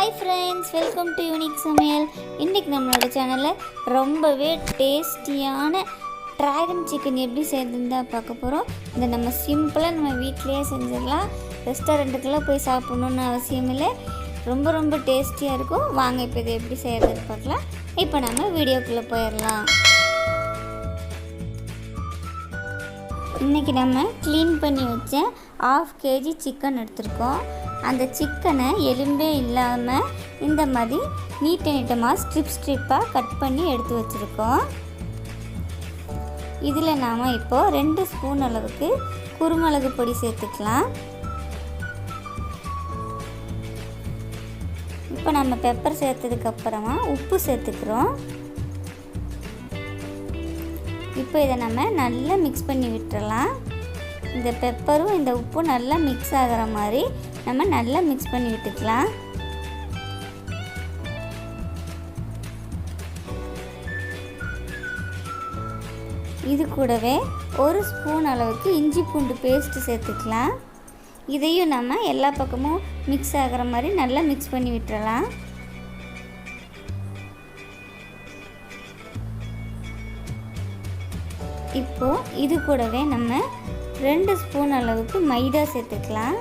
Hi friends, welcome to unique சமையல். இன்றைக்கி நம்மளோட சேனலில் ரொம்பவே டேஸ்டியான ட்ராகன் சிக்கன் எப்படி செய்யறதுன்னு தான் பார்க்க போகிறோம். இதை நம்ம சிம்பிளாக நம்ம வீட்டிலையே செஞ்சிடலாம். ரெஸ்டாரண்ட்டுக்கெல்லாம் போய் சாப்பிட்ணுன்னு அவசியம் இல்லை. ரொம்ப டேஸ்டியாக இருக்கும். வாங்க இப்போ இதை எப்படி செய்கிறதுன்னு பார்க்கலாம். இப்போ நம்ம வீடியோக்குள்ளே போயிடலாம். இன்றைக்கி நம்ம க்ளீன் பண்ணி வச்ச 1/2 kg சிக்கன் எடுத்துருக்கோம். அந்த சிக்கனை எலும்பே இல்லாமல் இந்த மாதிரி நீட்டமாக ஸ்ட்ரிப்பாக கட் பண்ணி எடுத்து வச்சுருக்கோம். இதில் நாம் இப்போது 2 ஸ்பூன் அளவுக்கு குருமிளகு பொடி சேர்த்துக்கலாம். இப்போ நம்ம பெப்பர் சேர்த்ததுக்கப்புறமா உப்பு சேர்த்துக்கிறோம். இப்போ இதை நம்ம நல்லா மிக்ஸ் பண்ணி விட்டுறலாம். இந்த பெப்பரும் இந்த உப்பும் நல்லா மிக்ஸ் ஆகிற மாதிரி நம்ம நல்லா மிக்ஸ் பண்ணி விட்டுக்கலாம். இது கூடவே 1 ஸ்பூன் அளவுக்கு இஞ்சி பூண்டு பேஸ்ட்டு சேர்த்துக்கலாம். இதையும் நம்ம எல்லா பக்கமும் மிக்ஸ் ஆகிற மாதிரி நல்லா மிக்ஸ் பண்ணி விட்டுறலாம். இப்போது இது கூடவே நம்ம 2 ஸ்பூன் அளவுக்கு மைதா சேர்த்துக்கலாம்.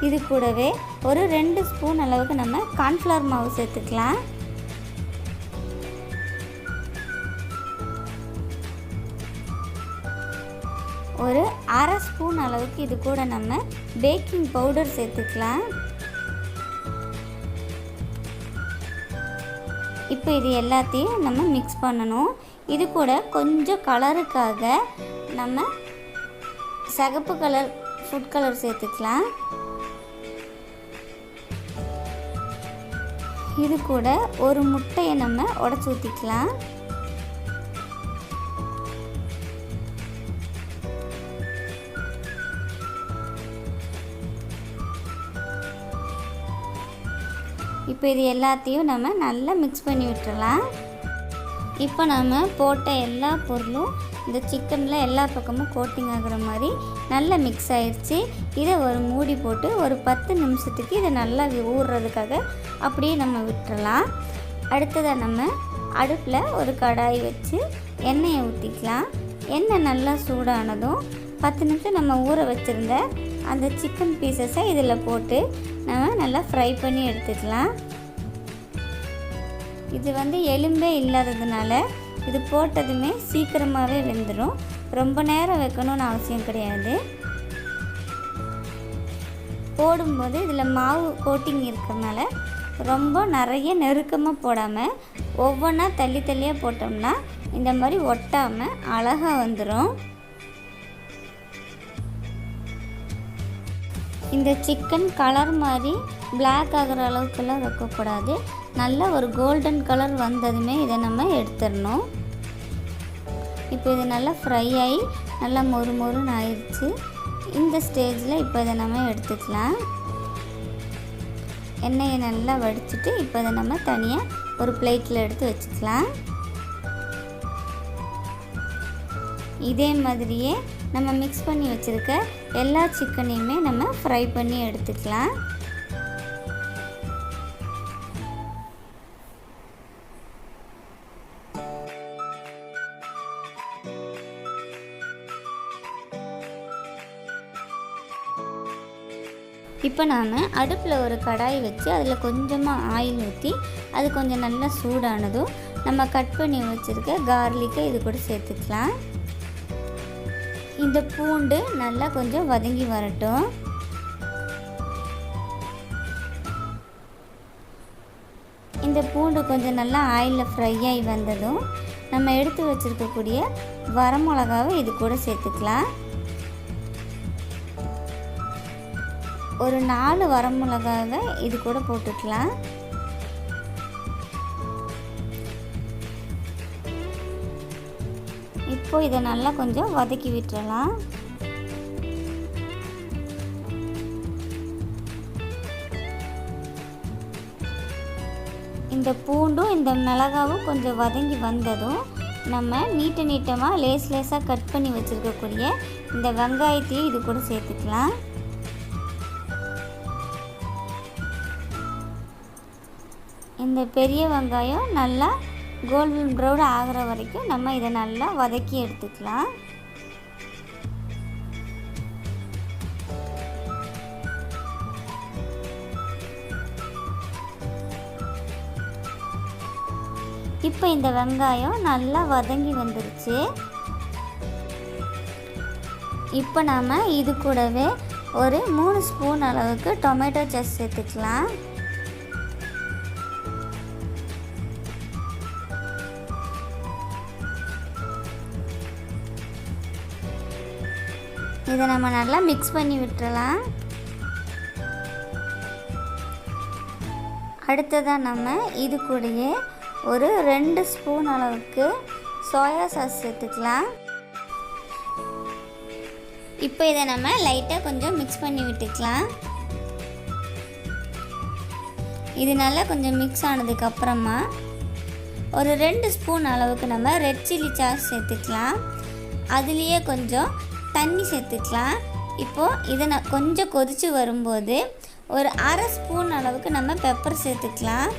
இது கூடவே ஒரு 2 ஸ்பூன் அளவுக்கு நம்ம கார்ன்ஃப்ளவர் மாவு சேர்த்துக்கலாம். ஒரு 1/2 ஸ்பூன் அளவுக்கு இது கூட நம்ம பேக்கிங் பவுடர் சேர்த்துக்கலாம். இப்போ இது எல்லாத்தையும் நம்ம மிக்ஸ் பண்ணணும். இது கூட கொஞ்சம் கலருக்காக நம்ம சிகப்பு கலர் ஃபுட் கலர் சேர்த்துக்கலாம். இது கூட ஒரு முட்டையை நம்ம உடைச்சி ஊற்றிக்கலாம். இப்போ இது எல்லாத்தையும் நம்ம நல்லா மிக்ஸ் பண்ணி விட்டுறலாம். இப்போ நம்ம போட்ட எல்லா பொருளும் இந்த சிக்கனில் எல்லா பக்கமும் கோட்டிங் ஆகிற மாதிரி நல்லா மிக்ஸ் ஆயிடுச்சு. இதை ஒரு மூடி போட்டு ஒரு 10 நிமிஷத்துக்கு இதை நல்லா ஊறுறதுக்காக அப்படியே நம்ம விட்டுறலாம். அடுத்ததாக நம்ம அடுப்பில் ஒரு கடாய் வச்சு எண்ணெயை ஊற்றிக்கலாம். எண்ணெய் நல்லா சூடானதும் 10 நிமிஷம் நம்ம ஊற வச்சுருந்த அந்த சிக்கன் பீசஸை இதில் போட்டு நம்ம நல்லா ஃப்ரை பண்ணி எடுத்துக்கலாம். இது எலும்பே இல்லாததுனால இது போட்டதுமே சீக்கிரமாகவே வெந்துடும். ரொம்ப நேரம் வைக்கணும்னு அவசியம் கிடையாது. போடும்போது இதில் மாவு கோட்டிங் இருக்கிறதுனால ரொம்ப நிறைய நெருக்கமாக போடாமல் ஒவ்வொன்றா தள்ளியாக போட்டோம்னா இந்த மாதிரி ஒட்டாமல் அழகாக வந்துடும். இந்த சிக்கன் கலர் மாதிரி பிளாக் ஆகிற அளவுக்குலாம் வைக்கக்கூடாது. நல்லா ஒரு கோல்டன் கலர் வந்ததுமே இதை நம்ம எடுத்துடணும். இப்போ இது நல்லா ஃப்ரை ஆகி நல்லா மொறுன்னு ஆயிடுச்சு. இந்த ஸ்டேஜில் இப்போ இதை நம்ம எடுத்துக்கலாம். எண்ணெயை நல்லா வடிச்சிட்டு இப்போ இதை நம்ம தனியாக ஒரு பிளேட்டில் எடுத்து வச்சுக்கலாம். இதே மாதிரியே நம்ம மிக்ஸ் பண்ணி வச்சுருக்க எல்லா சிக்கனையுமே நம்ம ஃப்ரை பண்ணி எடுத்துக்கலாம். இப்போ நாம் அடுப்பில் ஒரு கடாய் வச்சு அதில் கொஞ்சமாக ஆயில் ஊற்றி அது கொஞ்சம் நல்லா சூடானதும் நம்ம கட் பண்ணி வச்சுருக்க கார்லிக்கை இது கூட சேர்த்துக்கலாம். இந்த பூண்டு நல்லா கொஞ்சம் வதங்கி வரட்டும். இந்த பூண்டு கொஞ்சம் நல்லா ஆயிலில் ஃப்ரை ஆகி வந்ததும் நம்ம எடுத்து வச்சுருக்கக்கூடிய வரமிளகாவை இது கூட சேர்த்துக்கலாம். ஒரு 4 வரமிளகாவை இது கூட போட்டுக்கலாம். இப்போ இதை நல்லா கொஞ்சம் வதக்கி விட்டுறலாம். இந்த பூண்டும் இந்த மிளகாவும் கொஞ்சம் வதங்கி வந்ததும் நம்ம நீட்டமாக லேஸாக கட் பண்ணி வச்சுருக்கக்கூடிய இந்த வெங்காயத்தையும் இது கூட சேர்த்துக்கலாம். இந்த பெரிய வெங்காயம் நல்லா கோல்டன் ப்ரௌன் ஆகிற வரைக்கும் நம்ம இதை நல்லா வதக்கி எடுத்துக்கலாம். இப்போ இந்த வெங்காயம் நல்லா வதங்கி வந்துருச்சு. இப்போ நாம் இது கூடவே ஒரு 3 ஸ்பூன் அளவுக்கு டொமேட்டோ சாஸ் சேர்த்துக்கலாம். இதை நம்ம நல்லா மிக்ஸ் பண்ணி விட்டுறலாம். அடுத்ததாக நம்ம இது கூடயே ஒரு 2 ஸ்பூன் அளவுக்கு சோயா சாஸ் சேர்த்துக்கலாம். இப்போ இதை நம்ம லைட்டாக கொஞ்சம் மிக்ஸ் பண்ணி விட்டுக்கலாம். இது நல்லா கொஞ்சம் மிக்ஸ் ஆனதுக்கப்புறமா ஒரு 2 ஸ்பூன் அளவுக்கு நம்ம ரெட் சில்லி சாஸ் சேர்த்துக்கலாம். அதுலேயே கொஞ்சம் தண்ணி சேர்த்துக்கலாம். இப்போது இதை கொஞ்சம் கொதித்து வரும்போது ஒரு அரை ஸ்பூன் அளவுக்கு நம்ம பெப்பர் சேர்த்துக்கலாம்.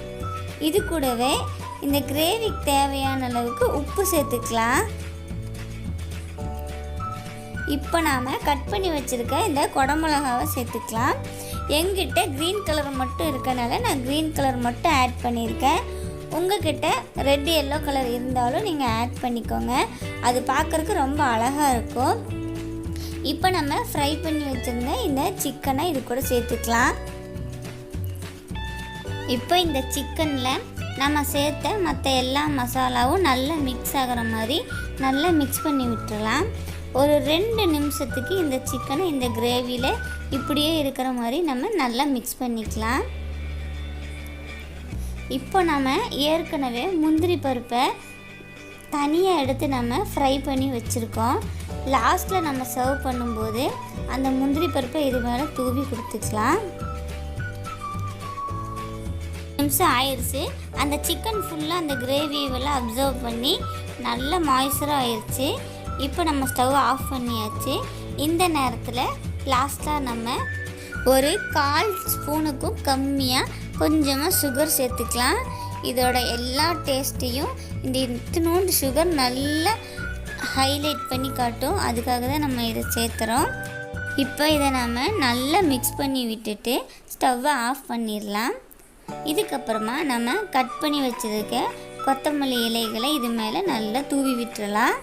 இது கூடவே இந்த கிரேவிக்கு தேவையான அளவுக்கு உப்பு சேர்த்துக்கலாம். இப்போ நாம் கட் பண்ணி வச்சுருக்க இந்த குடமிளகாவை சேர்த்துக்கலாம். எங்கிட்ட க்ரீன் கலர் மட்டும் இருக்கனால நான் க்ரீன் கலர் மட்டும் ஆட் பண்ணியிருக்கேன். உங்கள்கிட்ட ரெட் எல்லோ கலர் இருந்தாலும் நீங்கள் ஆட் பண்ணிக்கோங்க. அது பார்க்குறதுக்கு ரொம்ப அழகாக இருக்கும். இப்போ நம்ம ஃப்ரை பண்ணி வச்சுருந்த இந்த சிக்கனை இது கூட சேர்த்துக்கலாம். இப்போ இந்த சிக்கனில் நம்ம சேர்த்த மற்ற எல்லா மசாலாவும் நல்லா மிக்ஸ் ஆகிற மாதிரி நல்லா மிக்ஸ் பண்ணி விட்டுறலாம். ஒரு 2 நிமிஷத்துக்கு இந்த சிக்கனை இந்த கிரேவியில் இப்படியே இருக்கிற மாதிரி நம்ம நல்லா மிக்ஸ் பண்ணிக்கலாம். இப்போ நம்ம ஏற்கனவே முந்திரி பருப்பை தனியாக எடுத்து நம்ம ஃப்ரை பண்ணி வச்சுருக்கோம். லாஸ்ட்டில் நம்ம சர்வ் பண்ணும்போது அந்த முந்திரி பருப்பை இது மேலே தூவி கொடுத்துக்கலாம். நிமிஷம் ஆயிடுச்சு. அந்த சிக்கன் ஃபுல்லாக அந்த கிரேவியெல்லாம் அப்சர்வ் பண்ணி நல்ல மாய்ஸ்சராக ஆயிடுச்சு. இப்போ நம்ம ஸ்டவ் ஆஃப் பண்ணியாச்சு. இந்த நேரத்தில் லாஸ்ட்டாக நம்ம ஒரு 1/4 ஸ்பூனுக்கும் கம்மியாக கொஞ்சமாக சுகர் சேர்த்துக்கலாம். இதோட எல்லா டேஸ்ட்டையும் இந்த இத்தினோண்டு சுகர் நல்லா ஹைலைட் பண்ணி காட்டும். அதுக்காக தான் நம்ம இதை சேர்த்துறோம். இப்போ இதை நம்ம நல்லா மிக்ஸ் பண்ணி விட்டுட்டு ஸ்டவ்வை ஆஃப் பண்ணிடலாம். இதுக்கப்புறமா நம்ம கட் பண்ணி வச்சுருக்க கொத்தமல்லி இலைகளை இது மேலே நல்லா தூவி விட்டுறலாம்.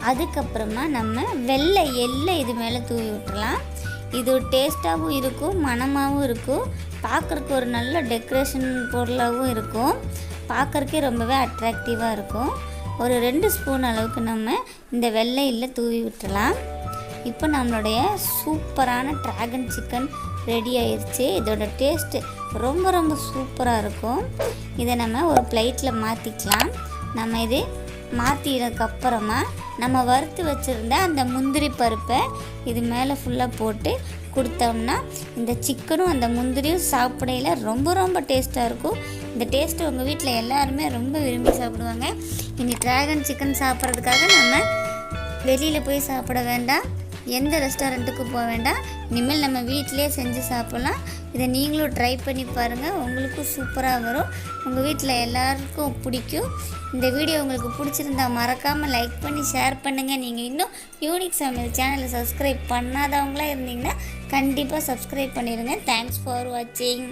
அதுக்கப்புறமா நம்ம வெள்ளை எள்ளை இது மேலே தூவி விட்டுறலாம். இது டேஸ்ட்டாகவும் இருக்கும், மணமாகவும் இருக்கும், பார்க்குறக்கு ஒரு நல்ல டெக்கரேஷன் பொருளாகவும் இருக்கும், பார்க்குறக்கே ரொம்பவே அட்ராக்டிவாக இருக்கும். ஒரு 2 ஸ்பூன் அளவுக்கு நம்ம இந்த வெள்ளை எள்ளை தூவி விட்டுறலாம். இப்போ நம்மளுடைய சூப்பரான டிராகன் சிக்கன் ரெடி ஆயிடுச்சு. இதோட டேஸ்ட்டு ரொம்ப சூப்பராக இருக்கும். இதை நம்ம ஒரு பிளேட்டில் மாற்றிக்கலாம். நம்ம இது மாற்றினதுக்கப்புறமா நம்ம வறுத்து வச்சுருந்த அந்த முந்திரி பருப்பை இது மேலே ஃபுல்லாக போட்டு கொடுத்தோம்னா இந்த சிக்கனும் அந்த முந்திரியும் சாப்பிடையில ரொம்ப டேஸ்ட்டாக இருக்கும். இந்த டேஸ்ட்டு உங்கள் வீட்டில் எல்லாருமே ரொம்ப விரும்பி சாப்பிடுவாங்க. இனி டிராகன் சிக்கன் சாப்பிட்றதுக்காக நம்ம வெளியில் போய் சாப்பிட வேண்டாம், எந்த ரெஸ்டாரண்ட்டுக்கு போக வேண்டாம். இனிமேல் நம்ம வீட்டிலே செஞ்சு சாப்பிட்லாம். இதை நீங்களும் ட்ரை பண்ணி பாருங்கள், உங்களுக்கும் சூப்பராக வரும், உங்கள் வீட்டில் எல்லாருக்கும் பிடிக்கும். இந்த வீடியோ உங்களுக்கு பிடிச்சிருந்தா மறக்காமல் லைக் பண்ணி ஷேர் பண்ணுங்கள். நீங்கள் இன்னும் யூனிக் சமையல் சேனலை சப்ஸ்கிரைப் பண்ணாதவங்களாக இருந்தீங்கன்னா கண்டிப்பாக சப்ஸ்கிரைப் பண்ணிடுங்க. தேங்க்ஸ் ஃபார் வாட்சிங்.